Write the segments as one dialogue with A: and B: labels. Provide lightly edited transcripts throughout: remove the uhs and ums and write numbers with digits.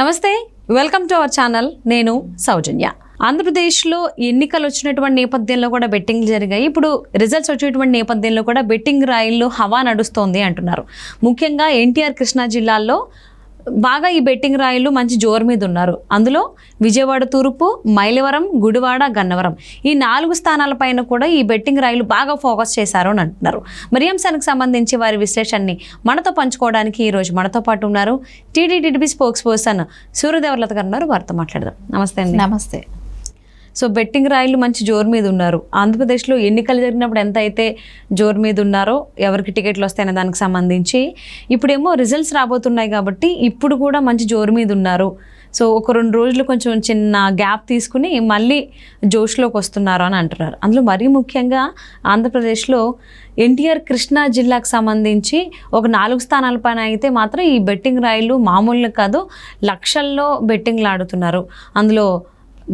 A: నమస్తే, welcome to our channel. నేను సౌజన్య. ఆంధ్రప్రదేశ్లో ఎన్నికలు వచ్చినటువంటి నేపథ్యంలో కూడా బెట్టింగ్లు జరిగాయి. ఇప్పుడు రిజల్ట్స్ వచ్చేటువంటి నేపథ్యంలో కూడా బెట్టింగ్ రాయిల్లో హవా నడుస్తోంది అంటున్నారు. ముఖ్యంగా ఎన్టీఆర్ కృష్ణా జిల్లాల్లో బాగా ఈ బెట్టింగ్ రాయిలు మంచి జోరు మీద ఉన్నారు. అందులో విజయవాడ తూర్పు, మైలవరం, గుడివాడ, గన్నవరం ఈ 4 స్థానాలపైన కూడా ఈ బెట్టింగ్ రాయిలు బాగా ఫోకస్ చేశారు అని అంటున్నారు. మరి అంశానికి సంబంధించి వారి విశ్లేషణని మనతో పంచుకోవడానికి ఈరోజు మనతో పాటు ఉన్నారు టీడీపీ స్పోక్స్ పర్సన్ సూర్యదేవర్లత గారు ఉన్నారు. వారితో మాట్లాడదాం. నమస్తే అండి.
B: నమస్తే.
A: సో బెట్టింగ్ రాయిలు మంచి జోరు మీద ఉన్నారు. ఆంధ్రప్రదేశ్లో ఎన్నికలు జరిగినప్పుడు ఎంత అయితే జోరు మీద ఉన్నారో ఎవరికి టికెట్లు వస్తాయనే దానికి సంబంధించి ఇప్పుడేమో రిజల్ట్స్ రాబోతున్నాయి కాబట్టి ఇప్పుడు కూడా మంచి జోరు మీద ఉన్నారు. సో ఒక 2 రోజులు కొంచెం చిన్న గ్యాప్ తీసుకుని మళ్ళీ జోష్లోకి వస్తున్నారు అని అంటున్నారు. అందులో మరీ ముఖ్యంగా ఆంధ్రప్రదేశ్లో ఎన్టీఆర్ కృష్ణా జిల్లాకు సంబంధించి ఒక 4 స్థానాలపైన అయితే మాత్రం ఈ బెట్టింగ్ రాయిలు మామూలుగా కాదు, లక్షల్లో బెట్టింగ్లు ఆడుతున్నారు. అందులో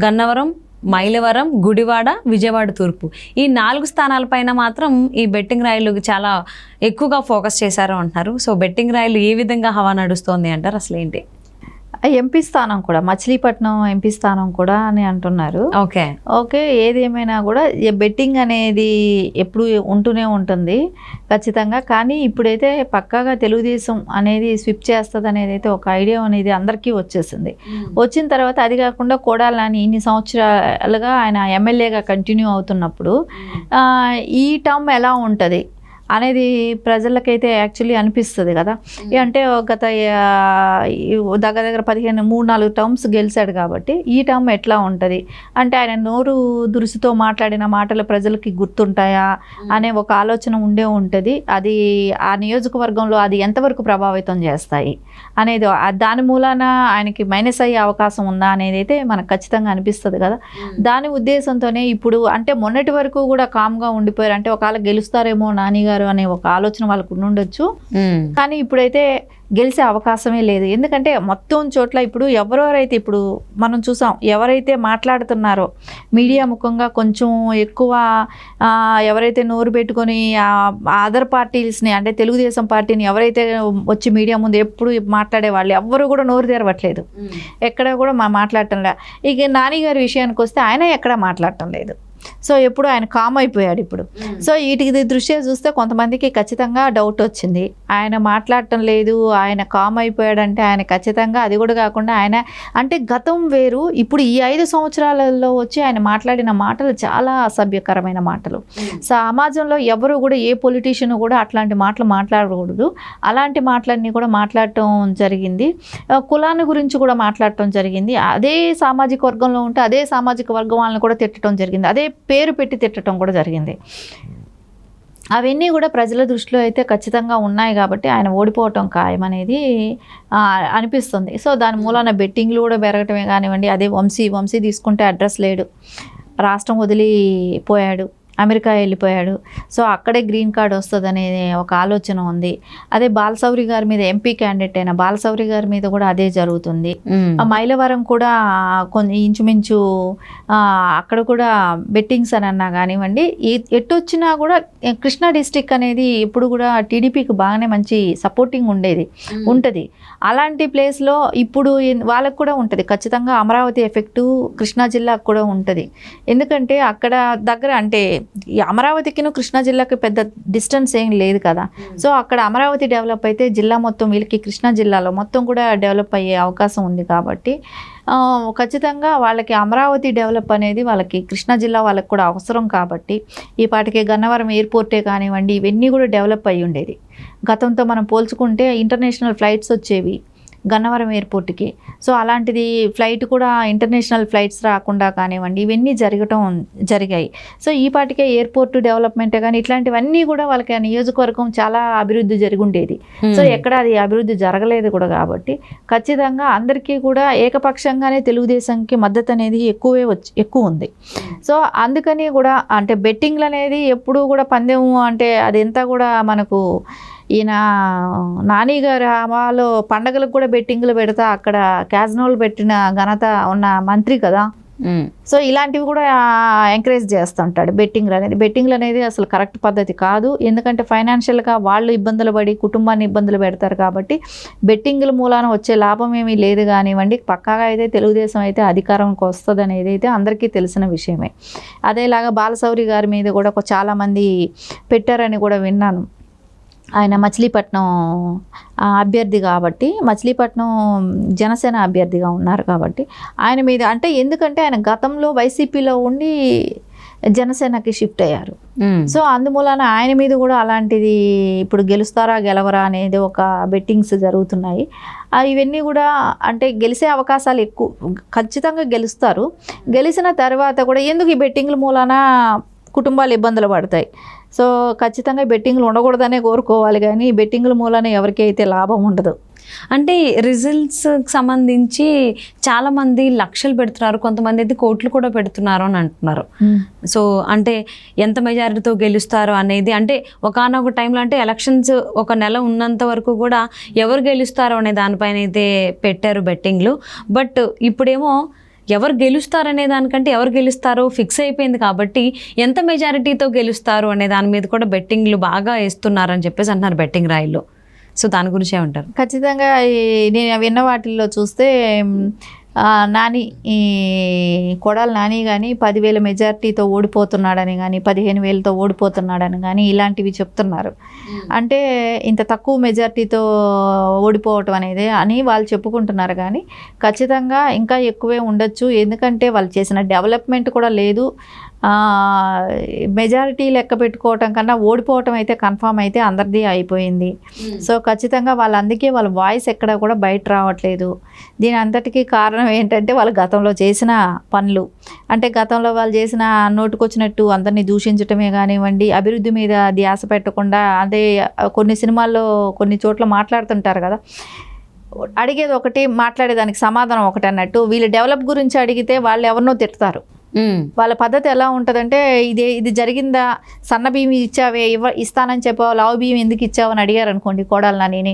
A: గన్నవరం, మైలవరం, గుడివాడ, విజయవాడ తూర్పు ఈ 4 స్థానాలపైన మాత్రం ఈ బెట్టింగ్ రాయిలు చాలా ఎక్కువగా ఫోకస్ చేశారు అంటున్నారు. సో బెట్టింగ్ రాయిలు ఏ విధంగా హవా నడుస్తోంది అంటారు, అసలు ఏంటి?
B: ఎంపీ స్థానం కూడా, మచిలీపట్నం ఎంపీ స్థానం కూడా అని అంటున్నారు. ఓకే, ఏదేమైనా కూడా బెట్టింగ్ అనేది ఎప్పుడు ఉంటూనే ఉంటుంది ఖచ్చితంగా. కానీ ఇప్పుడైతే పక్కాగా తెలుగుదేశం అనేది స్విప్ చేస్తుంది అనేది అయితే ఒక ఐడియా అనేది అందరికీ వచ్చేసింది. వచ్చిన తర్వాత అది కాకుండా కొడాలని ఇన్ని సంవత్సరాలుగా ఆయన ఎమ్మెల్యేగా కంటిన్యూ అవుతున్నప్పుడు ఈ టర్మ్ ఎలా ఉంటుంది అనేది ప్రజలకైతే యాక్చువల్లీ అనిపిస్తుంది కదా. అంటే గత దగ్గర 3-4 టర్మ్స్ గెలిచాడు కాబట్టి ఈ టర్మ్ ఎట్లా ఉంటుంది అంటే ఆయన నోరు దురుసుతో మాట్లాడిన మాటలు ప్రజలకి గుర్తుంటాయా అనే ఒక ఆలోచన ఉంటుంది. అది ఆ నియోజకవర్గంలో అది ఎంతవరకు ప్రభావితం చేస్తాయి అనేది, దాని మూలాన ఆయనకి మైనస్ అయ్యే అవకాశం ఉందా అనేది అయితే మనకు ఖచ్చితంగా అనిపిస్తుంది కదా. దాని ఉద్దేశంతోనే ఇప్పుడు అంటే మొన్నటి వరకు కూడా కామ్గా ఉండిపోయారు. అంటే ఒకవేళ గెలుస్తారేమో నాని గారు అనే ఒక ఆలోచన వాళ్ళకు ఉండొచ్చు. కానీ ఇప్పుడైతే గెలిచే అవకాశమే లేదు. ఎందుకంటే మొత్తం చోట్ల ఇప్పుడు ఎవరెవరైతే ఇప్పుడు మనం చూసాం, ఎవరైతే మాట్లాడుతున్నారో మీడియా ముఖంగా కొంచెం ఎక్కువ ఎవరైతే నోరు పెట్టుకొని అదర్ పార్టీస్ని అంటే తెలుగుదేశం పార్టీని ఎవరైతే వచ్చి మీడియా ముందు ఎప్పుడు మాట్లాడే వాళ్ళు ఎవ్వరు కూడా నోరు తెరవట్లేదు, ఎక్కడ కూడా మాట్లాడటం లేదు. ఇక నాని గారి విషయానికి వస్తే ఆయన ఎక్కడ మాట్లాడటం లేదు. సో ఎప్పుడు ఆయన కామ్ అయిపోయాడు ఇప్పుడు. సో వీటికి దృష్ట్యా చూస్తే కొంతమందికి ఖచ్చితంగా డౌట్ వచ్చింది, ఆయన మాట్లాడటం లేదు, ఆయన కామ్ అయిపోయాడంటే ఆయన ఖచ్చితంగా అది కూడా కాకుండా ఆయన అంటే గతం వేరు, ఇప్పుడు ఈ 5 సంవత్సరాలలో వచ్చి ఆయన మాట్లాడిన మాటలు చాలా అసభ్యకరమైన మాటలు. సమాజంలో ఎవరు కూడా ఏ పొలిటీషియన్ కూడా అట్లాంటి మాటలు మాట్లాడకూడదు. అలాంటి మాటలన్నీ కూడా మాట్లాడటం జరిగింది. కులాన్ని గురించి కూడా మాట్లాడటం జరిగింది. అదే సామాజిక వర్గంలో ఉంటే అదే సామాజిక వర్గం వాళ్ళని కూడా తిట్టడం జరిగింది, అదే పేరు పెట్టి తిట్టడం కూడా జరిగింది. అవన్నీ కూడా ప్రజల దృష్టిలో అయితే ఖచ్చితంగా ఉన్నాయి కాబట్టి ఆయన ఓడిపోవటం ఖాయమనేది అనిపిస్తుంది. సో దాని మూలాన బెట్టింగ్లు కూడా పెరగటమే కానివ్వండి. అదే వంశీ తీసుకుంటే అడ్రస్ లేడు, రాష్ట్రం వదిలిపోయాడు, అమెరికా వెళ్ళిపోయాడు. సో అక్కడే గ్రీన్ కార్డ్ వస్తుందనే ఒక ఆలోచన ఉంది. అదే బాలశౌరి గారి మీద ఎంపీ క్యాండిడేట్ అయిన బాలశౌరి గారి మీద కూడా అదే జరుగుతుంది. మైలవరం కూడా కొన్ని ఇంచుమించు అక్కడ కూడా బెట్టింగ్స్ అని అన్నా కానివ్వండి. ఎట్టొచ్చినా కూడా కృష్ణా డిస్టిక్ అనేది ఎప్పుడు కూడా టీడీపీకి బాగానే మంచి సపోర్టింగ్ ఉంటుంది. అలాంటి ప్లేస్లో ఇప్పుడు వాళ్ళకు కూడా ఉంటుంది ఖచ్చితంగా. అమరావతి ఎఫెక్టు కృష్ణా జిల్లాకు కూడా ఉంటుంది. ఎందుకంటే అక్కడ దగ్గర అంటే ఈ అమరావతికిను కృష్ణా జిల్లాకి పెద్ద డిస్టెన్స్ ఏం లేదు కదా. సో అక్కడ అమరావతి డెవలప్ అయితే జిల్లా మొత్తం వీళ్ళకి కృష్ణా జిల్లాలో మొత్తం కూడా డెవలప్ అయ్యే అవకాశం ఉంది కాబట్టి ఖచ్చితంగా వాళ్ళకి అమరావతి డెవలప్ అనేది వాళ్ళకి కృష్ణా జిల్లా వాళ్ళకి కూడా అవసరం కాబట్టి ఈ పాటికి గన్నవరం ఎయిర్పోర్టే కానివ్వండి ఇవన్నీ కూడా డెవలప్ అయ్యి ఉండేది. గతంతో మనం పోల్చుకుంటే ఇంటర్నేషనల్ ఫ్లైట్స్ వచ్చేవి గన్నవరం ఎయిర్పోర్ట్కి. సో అలాంటిది ఫ్లైట్ కూడా ఇంటర్నేషనల్ ఫ్లైట్స్ రాకుండా కానివ్వండి ఇవన్నీ జరిగాయి. సో ఈ పాటికే ఎయిర్పోర్ట్ డెవలప్మెంటే కానీ ఇట్లాంటివన్నీ కూడా వాళ్ళకి ఆ నియోజకవర్గం చాలా అభివృద్ధి జరిగి ఉండేది. సో ఎక్కడ అది అభివృద్ధి జరగలేదు కూడా కాబట్టి ఖచ్చితంగా అందరికీ కూడా ఏకపక్షంగానే తెలుగుదేశంకి మద్దతు అనేది ఎక్కువ ఉంది. సో అందుకని కూడా అంటే బెట్టింగ్లు అనేది ఎప్పుడూ కూడా పందెం అంటే అదంతా కూడా మనకు ఈయన నాని గారి హవాలో పండగలకు కూడా బెట్టింగ్లు పెడతా అక్కడ క్యాజినోలు పెట్టిన ఘనత ఉన్న మంత్రి కదా. సో ఇలాంటివి కూడా ఎంకరేజ్ చేస్తుంటాడు. బెట్టింగ్లు అనేది అసలు కరెక్ట్ పద్ధతి కాదు. ఎందుకంటే ఫైనాన్షియల్గా వాళ్ళు ఇబ్బందులు పడి కుటుంబాన్ని ఇబ్బందులు పెడతారు కాబట్టి బెట్టింగ్ల మూలాన వచ్చే లాభం ఏమీ లేదు కానివ్వండి. పక్కాగా అయితే తెలుగుదేశం అయితే అధికారంకి వస్తుంది అనేది అయితే అందరికీ తెలిసిన విషయమే. అదేలాగా బాలశౌరి గారి మీద కూడా చాలామంది పెట్టారని కూడా విన్నాను. ఆయన మచిలీపట్నం అభ్యర్థి కాబట్టి, మచిలీపట్నం జనసేన అభ్యర్థిగా ఉన్నారు కాబట్టి ఆయన మీద అంటే ఎందుకంటే ఆయన గతంలో వైసీపీలో ఉండి జనసేనకి షిఫ్ట్ అయ్యారు. సో అందుమూలన ఆయన మీద కూడా అలాంటిది ఇప్పుడు గెలుస్తారా గెలవరా అనేది ఒక బెట్టింగ్స్ జరుగుతున్నాయి. ఇవన్నీ కూడా అంటే గెలిచే అవకాశాలు ఎక్కువ, ఖచ్చితంగా గెలుస్తారు. గెలిచిన తర్వాత కూడా ఎందుకు ఈ బెట్టింగ్ల మూలాన కుటుంబాలు ఇబ్బందులు పడతాయి. సో ఖచ్చితంగా బెట్టింగ్లు ఉండకూడదనే కోరుకోవాలి, కానీ బెట్టింగ్ల మూలాన ఎవరికైతే లాభం ఉండదు.
A: అంటే రిజల్ట్స్కి సంబంధించి చాలామంది లక్షలు పెడుతున్నారు, కొంతమంది అయితే కోట్లు కూడా పెడుతున్నారు అని అంటున్నారు. సో అంటే ఎంత మెజారిటీతో గెలుస్తారు అనేది, అంటే ఒకానొక టైంలో అంటే ఎలక్షన్స్ ఒక నెల ఉన్నంత వరకు కూడా ఎవరు గెలుస్తారో అనే దానిపైన అయితే పెట్టారు బెట్టింగ్లు. బట్ ఇప్పుడేమో ఎవరు గెలుస్తారనే దానికంటే ఎవరు గెలుస్తారో ఫిక్స్ అయిపోయింది కాబట్టి ఎంత మెజారిటీతో గెలుస్తారు అనే దాని మీద కూడా బెట్టింగ్లు బాగా వేస్తున్నారని చెప్పేసి అంటున్నారు బెట్టింగ్ రాయిల్లో. సో దాని గురించి ఏమంటారు?
B: ఖచ్చితంగా నేను విన్న వాటిల్లో చూస్తే నాని, ఈ కొడాలి నాని కానీ 10,000 మెజార్టీతో ఓడిపోతున్నాడని కానీ 15,000తో ఓడిపోతున్నాడని కానీ ఇలాంటివి చెప్తున్నారు. అంటే ఇంత తక్కువ మెజార్టీతో ఓడిపోవటం అనేది అని వాళ్ళు చెప్పుకుంటున్నారు, కానీ ఖచ్చితంగా ఇంకా ఎక్కువే ఉండొచ్చు. ఎందుకంటే వాళ్ళు చేసిన డెవలప్మెంట్ కూడా లేదు. మెజారిటీ లెక్క పెట్టుకోవటం కన్నా ఓడిపోవటం అయితే కన్ఫామ్ అయితే అందరిది అయిపోయింది. సో ఖచ్చితంగా అందుకే వాళ్ళ వాయిస్ ఎక్కడ కూడా బయట రావట్లేదు. దీని అంతటికీ కారణం ఏంటంటే వాళ్ళు గతంలో చేసిన పనులు, అంటే గతంలో వాళ్ళు చేసిన నోటుకొచ్చినట్టు అందరినీ దూషించటమే కానివ్వండి, అభివృద్ధి మీద ధ్యాస పెట్టకుండా, అదే కొన్ని సినిమాల్లో కొన్ని చోట్ల మాట్లాడుతుంటారు కదా, అడిగేది ఒకటి మాట్లాడేదానికి సమాధానం ఒకటి అన్నట్టు. వీళ్ళు డెవలప్ గురించి అడిగితే వాళ్ళు ఎవరినో తిడతారు. వాళ్ళ పద్ధతి ఎలా ఉంటుందంటే, ఇది జరిగిందా, సన్న బియ్యం ఇచ్చావే, ఇస్తానని చెప్పావు, లావు బియ్యం ఎందుకు ఇచ్చావు అని అడిగారు అనుకోండి, కొడాలి నానిని,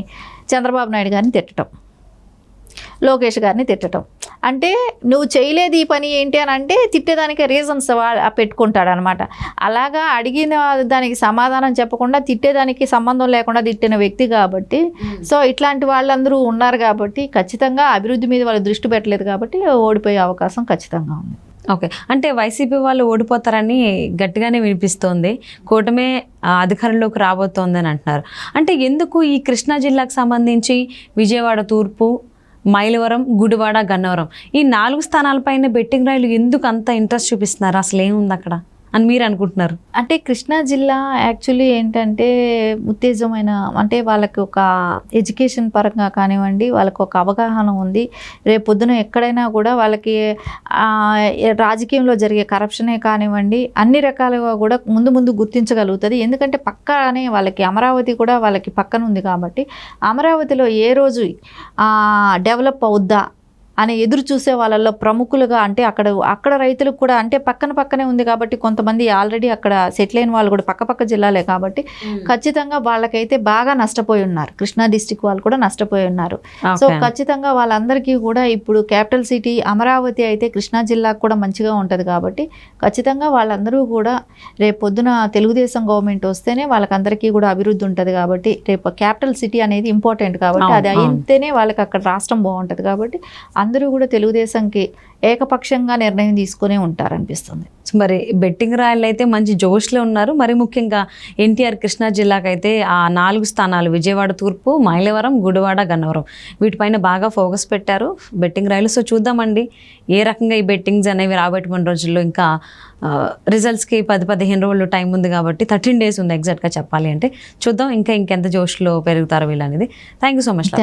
B: చంద్రబాబు నాయుడు గారిని తిట్టడం, లోకేష్ గారిని తిట్టడం. అంటే నువ్వు చేయలేదు ఈ పని ఏంటి అని అంటే తిట్టేదానికి రీజన్స్ పెట్టుకుంటాడు అనమాట. అలాగా అడిగిన దానికి సమాధానం చెప్పకుండా తిట్టేదానికి సంబంధం లేకుండా తిట్టిన వ్యక్తి కాబట్టి, సో ఇట్లాంటి వాళ్ళందరూ ఉన్నారు కాబట్టి ఖచ్చితంగా అభివృద్ధి మీద వాళ్ళు దృష్టి పెట్టలేదు కాబట్టి ఓడిపోయే అవకాశం ఖచ్చితంగా ఉంది.
A: ఓకే, అంటే వైసీపీ వాళ్ళు ఓడిపోతారని గట్టిగానే వినిపిస్తోంది, కూటమే అధికారంలోకి రాబోతోంది అని అంటున్నారు. అంటే ఎందుకు ఈ కృష్ణా జిల్లాకు సంబంధించి విజయవాడ తూర్పు, మైలవరం, గుడివాడ, గన్నవరం ఈ 4 స్థానాలపైన బెట్టింగ్ రాయిలు ఎందుకు అంత ఇంట్రెస్ట్ చూపిస్తున్నారు? అసలు ఏముంది అక్కడ అని మీరు అనుకుంటున్నారు?
B: అంటే కృష్ణా జిల్లా యాక్చువల్లీ ఏంటంటే ఉత్తేజమైన, అంటే వాళ్ళకి ఒక ఎడ్యుకేషన్ పరంగా కానివ్వండి, వాళ్ళకి ఒక అవగాహన ఉంది. రేపు పొద్దున ఎక్కడైనా కూడా వాళ్ళకి రాజకీయంలో జరిగే కరప్షనే కానివ్వండి, అన్ని రకాలుగా కూడా ముందు గుర్తించగలుగుతుంది. ఎందుకంటే పక్కనే వాళ్ళకి అమరావతి కూడా వాళ్ళకి పక్కన ఉంది కాబట్టి, అమరావతిలో ఏ రోజు డెవలప్ అవుద్దా అని ఎదురు చూసే వాళ్ళల్లో ప్రముఖులుగా, అంటే అక్కడ రైతులకు కూడా, అంటే పక్కనే ఉంది కాబట్టి కొంతమంది ఆల్రెడీ అక్కడ సెటిల్ అయిన వాళ్ళు కూడా పక్క జిల్లాలే కాబట్టి ఖచ్చితంగా వాళ్ళకైతే బాగా నష్టపోయి ఉన్నారు. కృష్ణా డిస్టిక్ వాళ్ళు కూడా నష్టపోయి ఉన్నారు. సో ఖచ్చితంగా వాళ్ళందరికీ కూడా ఇప్పుడు క్యాపిటల్ సిటీ అమరావతి అయితే కృష్ణా జిల్లాకు కూడా మంచిగా ఉంటుంది కాబట్టి ఖచ్చితంగా వాళ్ళందరూ కూడా రేపు పొద్దున తెలుగుదేశం గవర్నమెంట్ వస్తేనే వాళ్ళకందరికీ కూడా అభివృద్ధి ఉంటుంది. కాబట్టి రేపు క్యాపిటల్ సిటీ అనేది ఇంపార్టెంట్ కాబట్టి అది అయితేనే వాళ్ళకి అక్కడ రాష్ట్రం బాగుంటుంది. కాబట్టి అందరూ కూడా తెలుగుదేశంకి ఏకపక్షంగా నిర్ణయం తీసుకునే ఉంటారనిపిస్తుంది.
A: మరి బెట్టింగ్ రాయలు అయితే మంచి జోష్లో ఉన్నారు. మరి ముఖ్యంగా ఎన్టీఆర్ కృష్ణా జిల్లాకైతే ఆ 4 స్థానాలు విజయవాడ తూర్పు, మైలవరం, గుడివాడ, గన్నవరం వీటిపైన బాగా ఫోకస్ పెట్టారు బెట్టింగ్ రాయలు. సో చూద్దామండి ఏ రకంగా ఈ బెట్టింగ్స్ అనేవి రాబోయే రోజుల్లో. ఇంకా రిజల్ట్స్కి 10-15 రోజులు టైం ఉంది కాబట్టి 13 days ఉంది ఎగ్జాక్ట్గా చెప్పాలి అంటే. చూద్దాం ఇంకెంత జోష్లో పెరుగుతారో వీళ్ళు అనేది. Thank you so much.